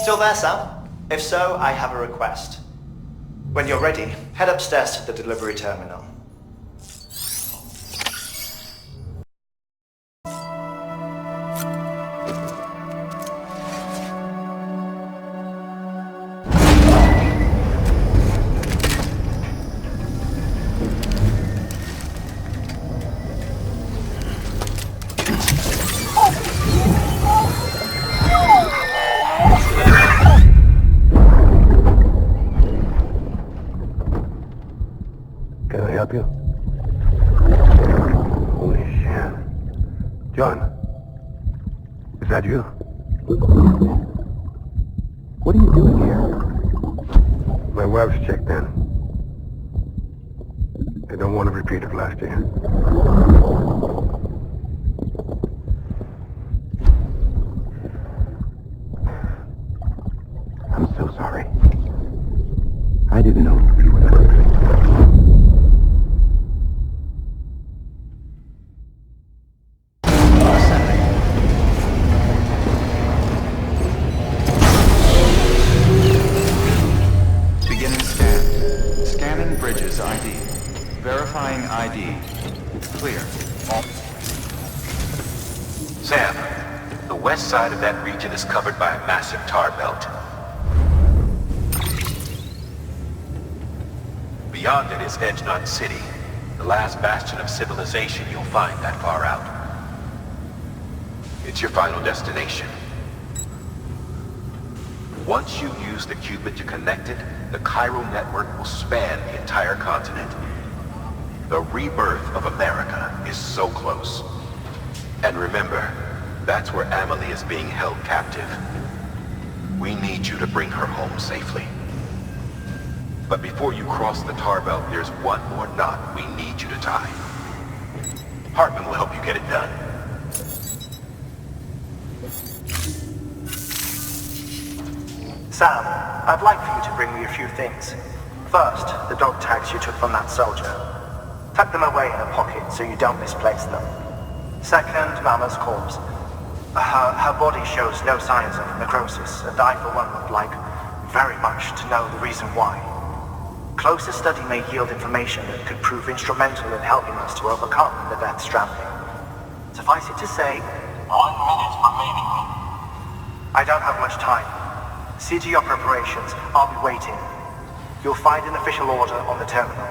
Still there, Sam? If so, I have a request. When you're ready, head upstairs to the delivery terminal. Can I help you? Holy shit. John, is that you? What are you doing here? My wife's checked in. I don't want a repeat of last year. I'm so sorry. I didn't know you were that. Beginning scan. Scanning bridges ID. Verifying ID. Clear. Sam, the west side of that region is covered by a massive tar belt. Beyond it is Edgenut City, the last bastion of civilization you'll find that far out. It's your final destination. Once you use the qubit to connect it, the chiral network will span the entire continent. The rebirth of America is so close. And remember, that's where Amelie is being held captive. We need you to bring her home safely. But before you cross the tar belt, there's one more knot we need you to tie. Hartman will help you get it done. Sam, I'd like for you to bring me a few things. First, the dog tags you took from that soldier. Tuck them away in a pocket so you don't misplace them. Second, Mama's corpse. Her body shows no signs of necrosis, and I for one would like very much to know the reason why. Closer study may yield information that could prove instrumental in helping us to overcome the death stranding. Suffice it to say, 1 minute remaining. I don't have much time. See to your preparations. I'll be waiting. You'll find an official order on the terminal.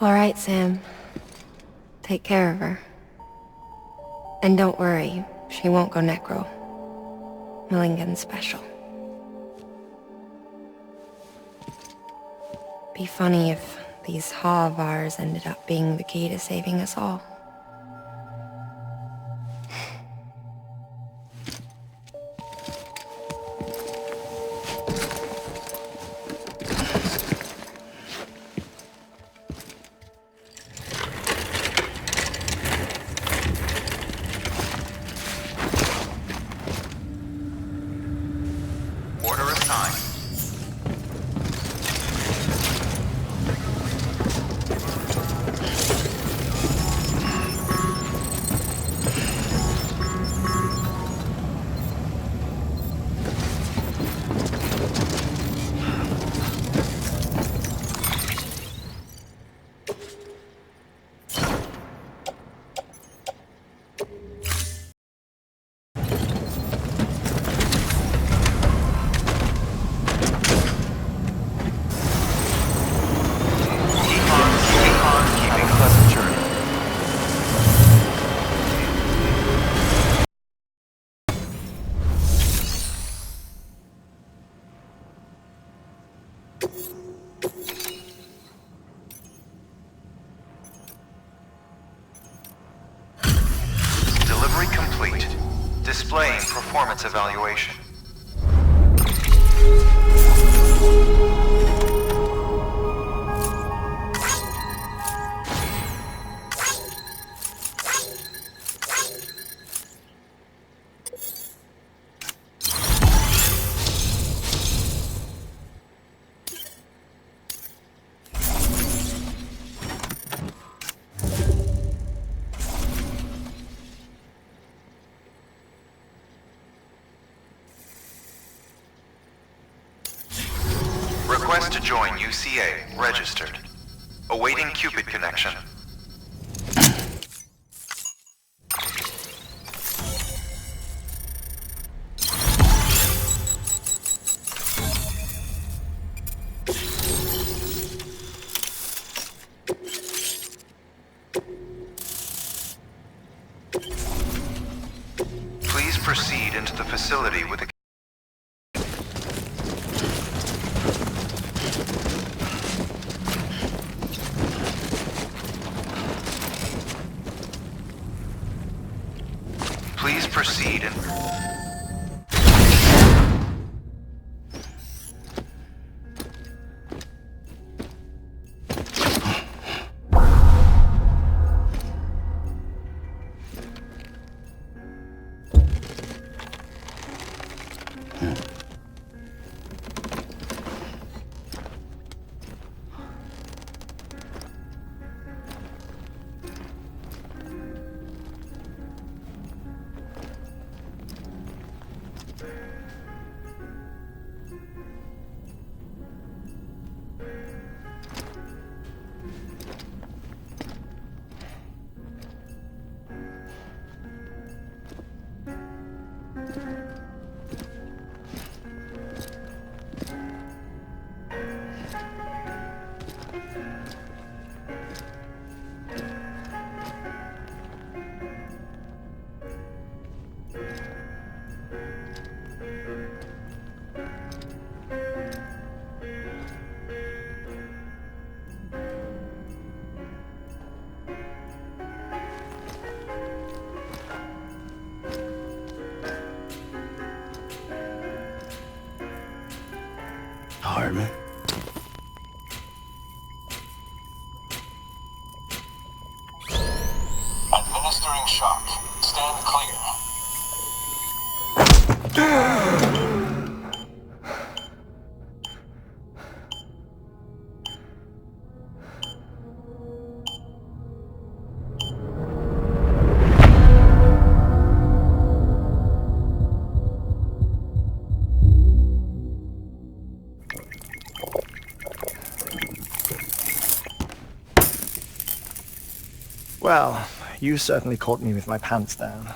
All right, Sam. Take care of her. And don't worry, she won't go necro. Milligan's special. Be funny if these Ha of ours ended up being the key to saving us all. Order assigned. Keeping a pleasant journey. Displaying performance evaluation. Request to join UCA. Registered. Awaiting Cupid connection. Please proceed into the facility with a Please proceed and... Hartman? Administering shock. Stand clear. Well, you certainly caught me with my pants down.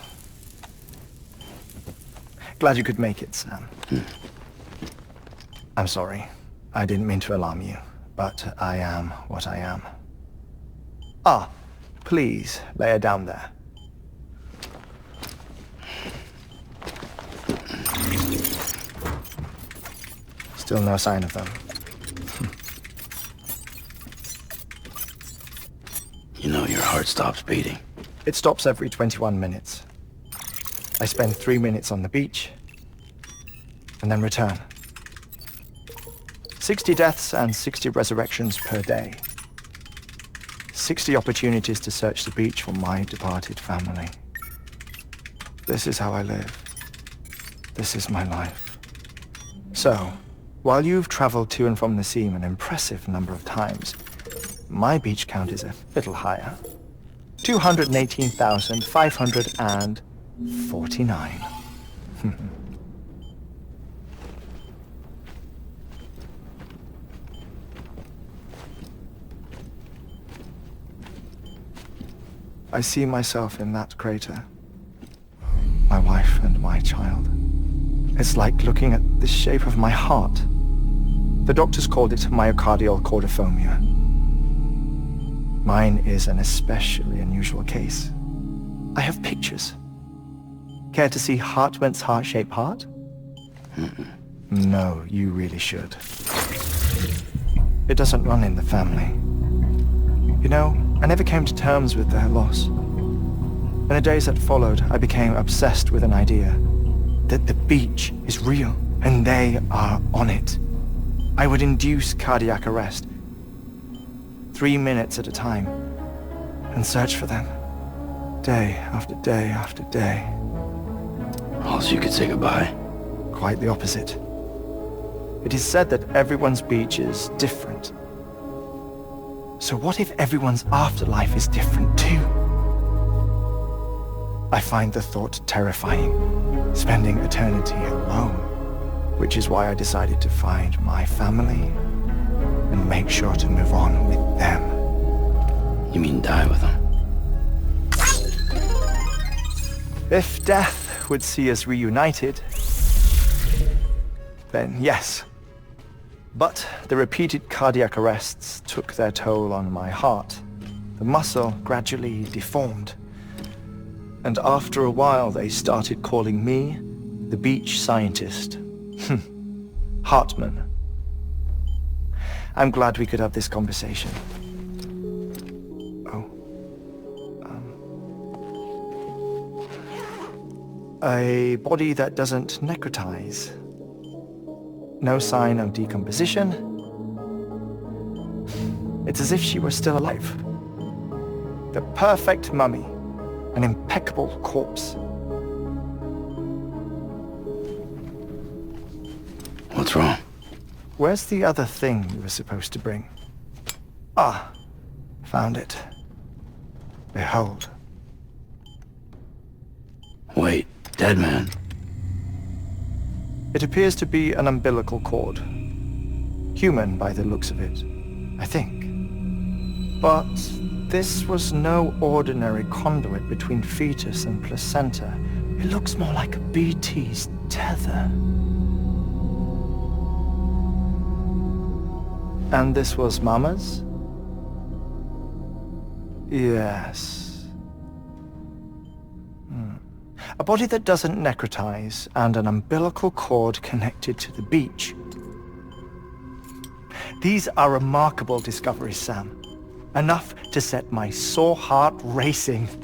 Glad you could make it, Sam. I'm sorry. I didn't mean to alarm you, but I am what I am. Ah, please, lay her down there. Still no sign of them. You know, your heart stops beating. It stops every 21 minutes. I spend 3 minutes on the beach, and then return. 60 deaths and 60 resurrections per day. 60 opportunities to search the beach for my departed family. This is how I live. This is my life. So, while you've traveled to and from the sea an impressive number of times, my beach count is a little higher. 218,549. I see myself in that crater. My wife and my child. It's like looking at the shape of my heart. The doctors called it myocardial cordiformia. Mine is an especially unusual case. I have pictures. Care to see Hartman's heart-shaped heart? No, you really should. It doesn't run in the family. You know, I never came to terms with their loss. In the days that followed, I became obsessed with an idea. That the beach is real, and they are on it. I would induce cardiac arrest, 3 minutes at a time, and search for them, day after day after day. Also, you could say goodbye. Quite the opposite. It is said that everyone's beach is different. So what if everyone's afterlife is different too? I find the thought terrifying, spending eternity alone, which is why I decided to find my family and make sure to move on with them. You mean die with them? If death would see us reunited, then yes. But the repeated cardiac arrests took their toll on my heart. The muscle gradually deformed. And after a while, they started calling me the beach scientist. Hartman. I'm glad we could have this conversation. A body that doesn't necrotize. No sign of decomposition. It's as if she were still alive. The perfect mummy. An impeccable corpse. What's wrong? Where's the other thing you were supposed to bring? Ah, found it. Behold. Wait, dead man. It appears to be an umbilical cord. Human by the looks of it, I think. But this was no ordinary conduit between fetus and placenta. It looks more like a BT's tether. And this was Mama's? Yes. A body that doesn't necrotize and an umbilical cord connected to the beach. These are remarkable discoveries, Sam. Enough to set my sore heart racing. 5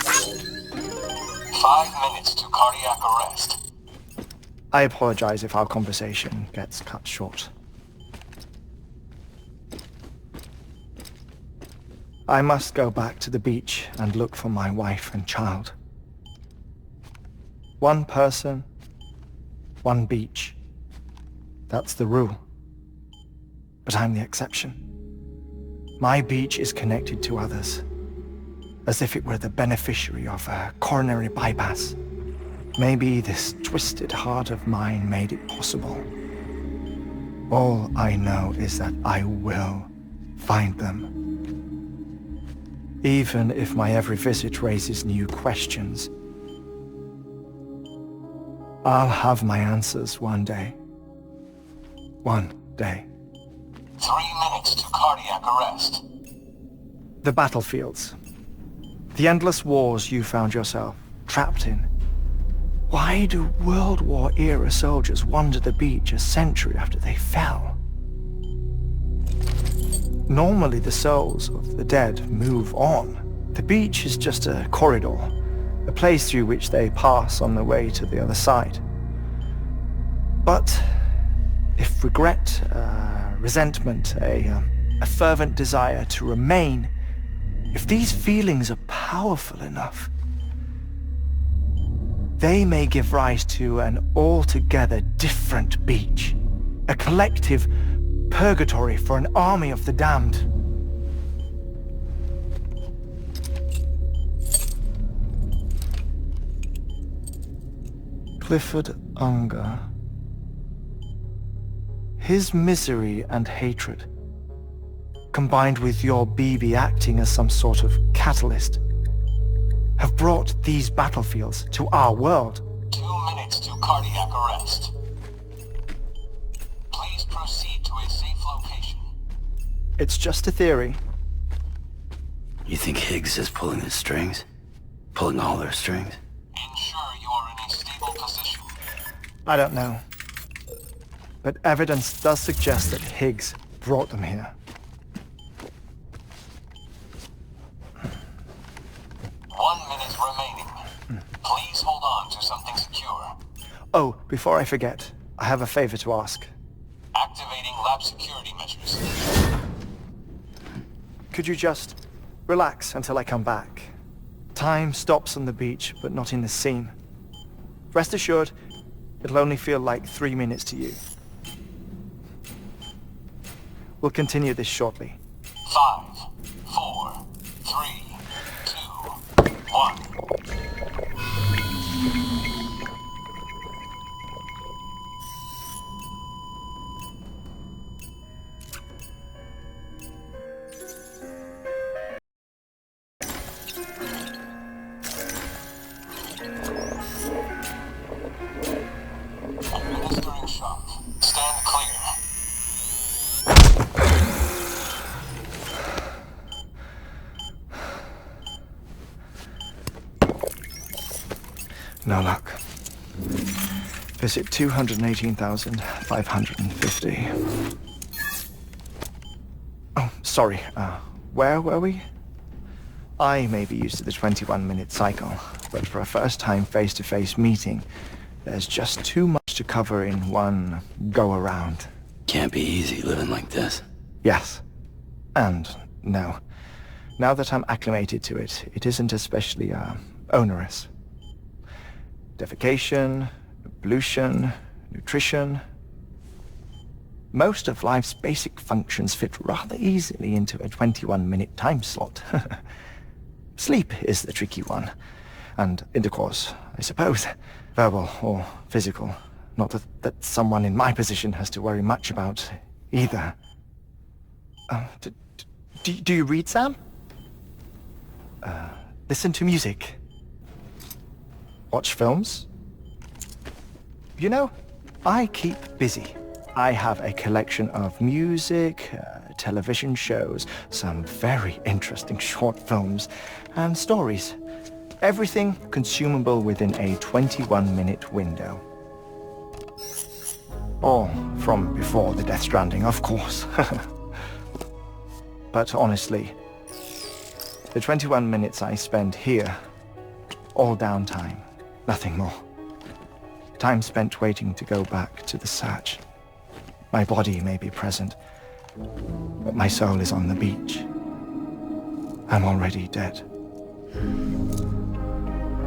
minutes to cardiac arrest. I apologize if our conversation gets cut short. I must go back to the beach and look for my wife and child. One person, one beach. That's the rule. But I'm the exception. My beach is connected to others, as if it were the beneficiary of a coronary bypass. Maybe this twisted heart of mine made it possible. All I know is that I will find them. Even if my every visit raises new questions, I'll have my answers one day. One day. 3 minutes to cardiac arrest. The battlefields. The endless wars you found yourself trapped in. Why do World War-era soldiers wander the beach a century after they fell? Normally the souls of the dead move on. The beach is just a corridor, a place through which they pass on the way to the other side. But if regret, resentment, a fervent desire to remain, if these feelings are powerful enough, they may give rise to an altogether different beach, a collective purgatory for an army of the damned. Clifford Unger. His misery and hatred, combined with your BB acting as some sort of catalyst, have brought these battlefields to our world. 2 minutes to cardiac arrest. Please proceed to a safe location. It's just a theory. You think Higgs is pulling the strings? Pulling all their strings? Ensure you are in a stable position. I don't know. But evidence does suggest that Higgs brought them here. 1 minute remaining. to something secure. Oh, before I forget, I have a favor to ask. Activating lab security measures. Could you just relax until I come back? Time stops on the beach, but not in the scene. Rest assured, it'll only feel like 3 minutes to you. We'll continue this shortly. 5, 4, 3, 2, 1. Administering shock. Stand clear. No luck. Visit 218,550. Oh, sorry. Where were we? I may be used to the 21-minute cycle, but for a first-time face-to-face meeting, there's just too much to cover in one go-around. Can't be easy living like this. Yes. And no. Now that I'm acclimated to it, it isn't especially, onerous. Defecation, pollution, nutrition. Most of life's basic functions fit rather easily into a 21-minute time slot. Sleep is the tricky one. And intercourse, I suppose. Verbal or physical. Not that someone in my position has to worry much about either. Do you read, Sam? Listen to music. Watch films? You know, I keep busy. I have a collection of music, television shows, some very interesting short films, and stories. Everything consumable within a 21-minute window. All from before the Death Stranding, of course. But honestly, the 21 minutes I spend here, all downtime, nothing more. Time spent waiting to go back to the search. My body may be present, but my soul is on the beach. I'm already dead.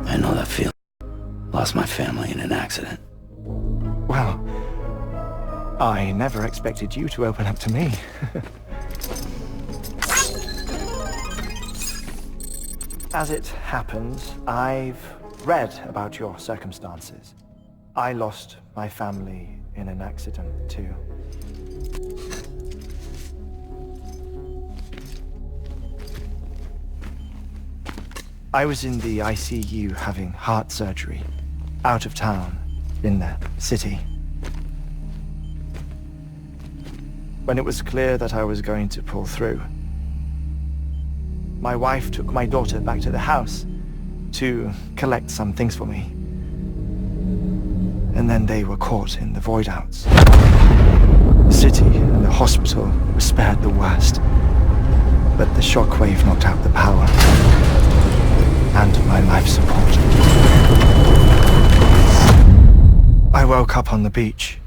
I know that feeling. Lost my family in an accident. Well, I never expected you to open up to me. As it happens, I've read about your circumstances. I lost my family in an accident, too. I was in the ICU having heart surgery, out of town, in the city. When it was clear that I was going to pull through, my wife took my daughter back to the house to collect some things for me. And then they were caught in the void-outs. The city and the hospital were spared the worst, but the shockwave knocked out the power and my life support. I woke up on the beach.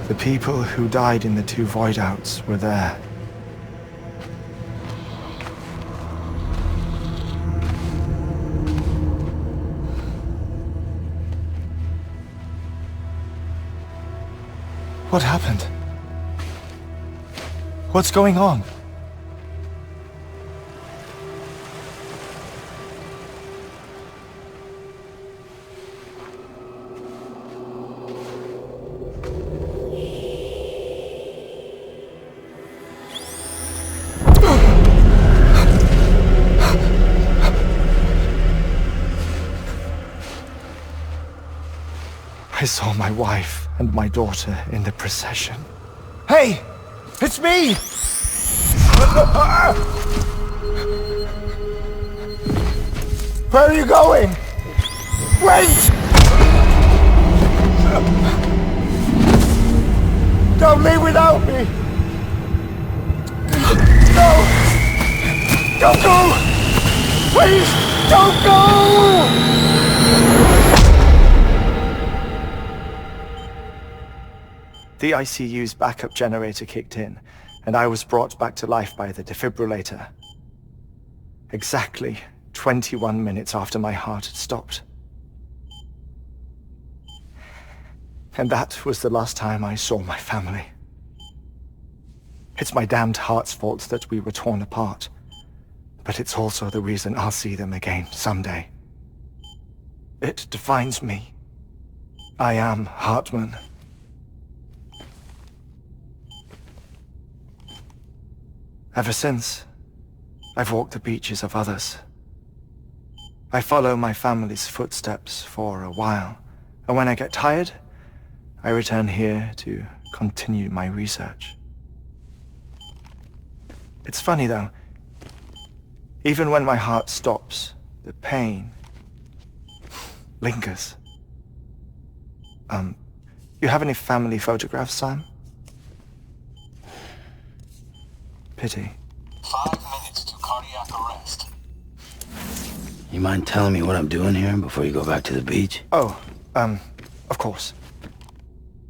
The people who died in the two void-outs were there. What happened? What's going on? I saw my wife and my daughter in the procession. Hey! It's me! Where are you going? Wait! Don't leave without me! No! Don't go! Please, don't go! The ICU's backup generator kicked in, and I was brought back to life by the defibrillator. Exactly 21 minutes after my heart had stopped. And that was the last time I saw my family. It's my damned heart's fault that we were torn apart. But it's also the reason I'll see them again someday. It defines me. I am Hartman. Ever since, I've walked the beaches of others. I follow my family's footsteps for a while, and when I get tired, I return here to continue my research. It's funny though, even when my heart stops, the pain lingers. You have any family photographs, Sam? Pity. 5 minutes to cardiac arrest. You mind telling me what I'm doing here before you go back to the beach? Oh, of course.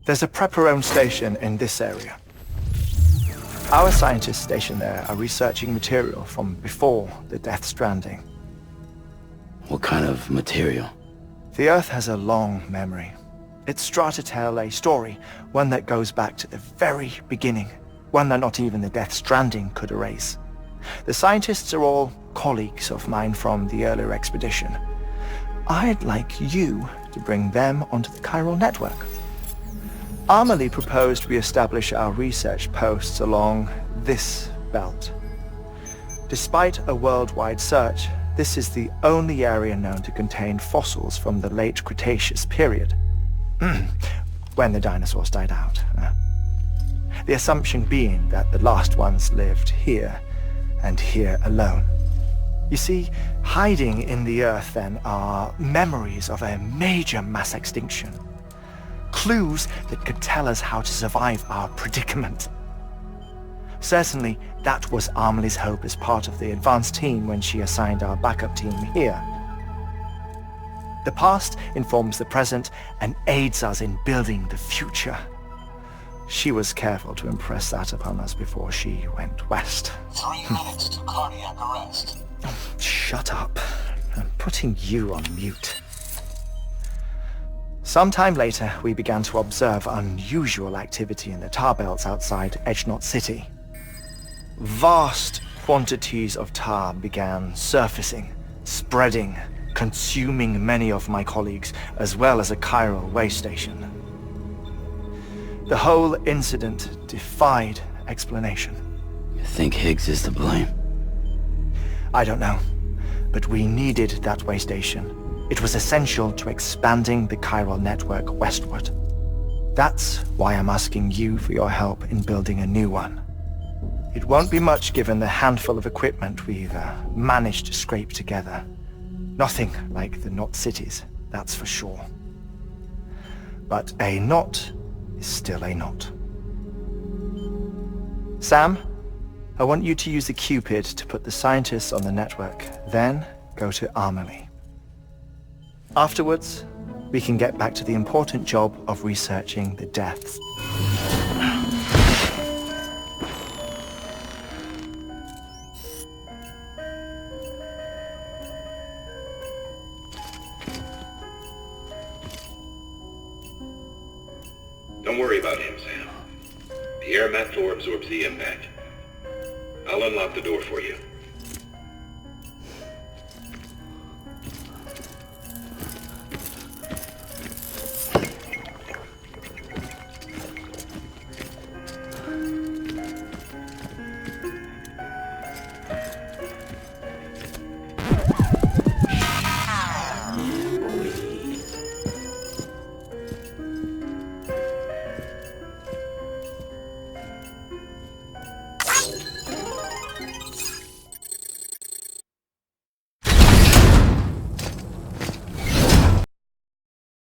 There's a prep-your-own station in this area. Our scientists stationed there are researching material from before the Death Stranding. What kind of material? The Earth has a long memory. Its strata tell a story, one that goes back to the very beginning, one that not even the Death Stranding could erase. The scientists are all colleagues of mine from the earlier expedition. I'd like you to bring them onto the chiral network. Amelie proposed we establish our research posts along this belt. Despite a worldwide search, this is the only area known to contain fossils from the late Cretaceous period, when the dinosaurs died out. The assumption being that the last ones lived here, and here alone. You see, hiding in the Earth then are memories of a major mass extinction. Clues that could tell us how to survive our predicament. Certainly, that was Amelie's hope as part of the advanced team when she assigned our backup team here. The past informs the present and aids us in building the future. She was careful to impress that upon us before she went west. 3 minutes to cardiac arrest. Shut up. I'm putting you on mute. Sometime later, we began to observe unusual activity in the tar belts outside Edgenot City. Vast quantities of tar began surfacing, spreading, consuming many of my colleagues, as well as a chiral way station. The whole incident defied explanation. You think Higgs is to blame? I don't know, but we needed that way station. It was essential to expanding the chiral network westward. That's why I'm asking you for your help in building a new one. It won't be much given the handful of equipment we've managed to scrape together. Nothing like the knot cities, that's for sure. But a knot is still a knot. Sam, I want you to use the Cupid to put the scientists on the network, then go to Amelie. Afterwards, we can get back to the important job of researching the deaths. Don't worry about him, Sam. The air mat floor absorbs the impact. I'll unlock the door for you.